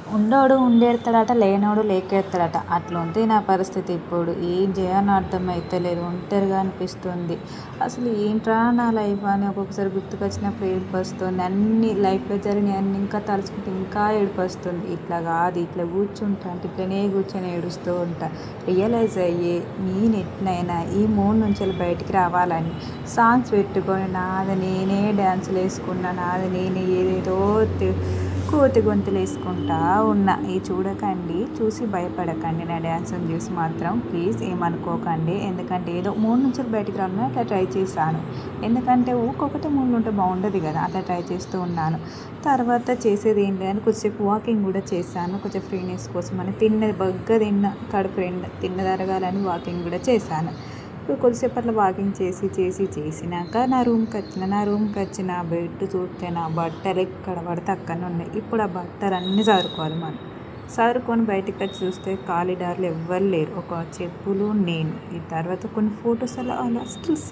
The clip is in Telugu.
ఉండోడు ఉండేడతాడట, లేనోడు లేకెడతాడట. అట్లుంది నా పరిస్థితి ఇప్పుడు. ఏం చేయాలో అర్థమైతలేదు. ఒంటరిగా అనిపిస్తుంది. అసలు ఏంట్రా నా లైఫ్ అని ఒక్కొక్కసారి గుర్తుకొచ్చినప్పుడు ఏడుపొస్తుంది. అన్నీ లైఫ్‌లో జరిగినయన్నీ ఇంకా తలుచుకుంటే ఇంకా ఏడుపొస్తుంది. ఇట్లా కాదు, ఇట్లా కూర్చుంటా అంటే ఇట్లనే కూర్చొని ఏడుస్తూ ఉంటా. రియలైజ్ అయ్యి నేనెట్నైనా ఈ మూడ్ నుంచెల్లి బయటికి రావాలని సాంగ్స్ పెట్టుకొని నాది నేనే డాన్సులేసుకున్నా. నాది నేనే ఏదేదో కోతి గొంతులేసుకుంటా ఉన్నా. ఇయి చూడకండి, చూసి భయపడకండి. నా డ్యాన్స్‌ని చూసి మాత్రం ప్లీజ్ ఏమనుకోకండి. ఎందుకంటే ఏదో మూడ్ నుంచి బయటికి రావాలని అట్లా ట్రై చేశాను. ఎందుకంటే ఊకొకటే మూడ్‌లో ఉంటే బాగుండదు కదా! అట్లా ట్రై చేస్తూ ఉన్నాను. తర్వాత చేసేది ఏం లేదని కొద్దిసేపు వాకింగ్ కూడా చేశాను. కొంచెం ఫ్రీనెస్ కోసమని. తిన్నది బగ్గా తిన్నా, కడుపు నిండా తిన్నది అరగాలని వాకింగ్ కూడా చేశాను. ఇప్పుడు కొద్దిసేపు అట్లా వాకింగ్ చేసినాక నా రూమ్‌కొచ్చి నా బెడ్ చూస్తే నా బట్టలు ఎక్కడ పడితే అక్కడనే ఉన్నాయి. ఇప్పుడు ఆ బట్టలన్నీ సదురుకోవాలి మనం. సదురుకొని బయటికొచ్చి చూస్తే కారిడార్‌లో ఎవ్వరు లేరు. ఒక చెప్పులు, నేను. ఈ తర్వాత కొన్ని ఫోటోస్ అలా అలా స్టిల్స్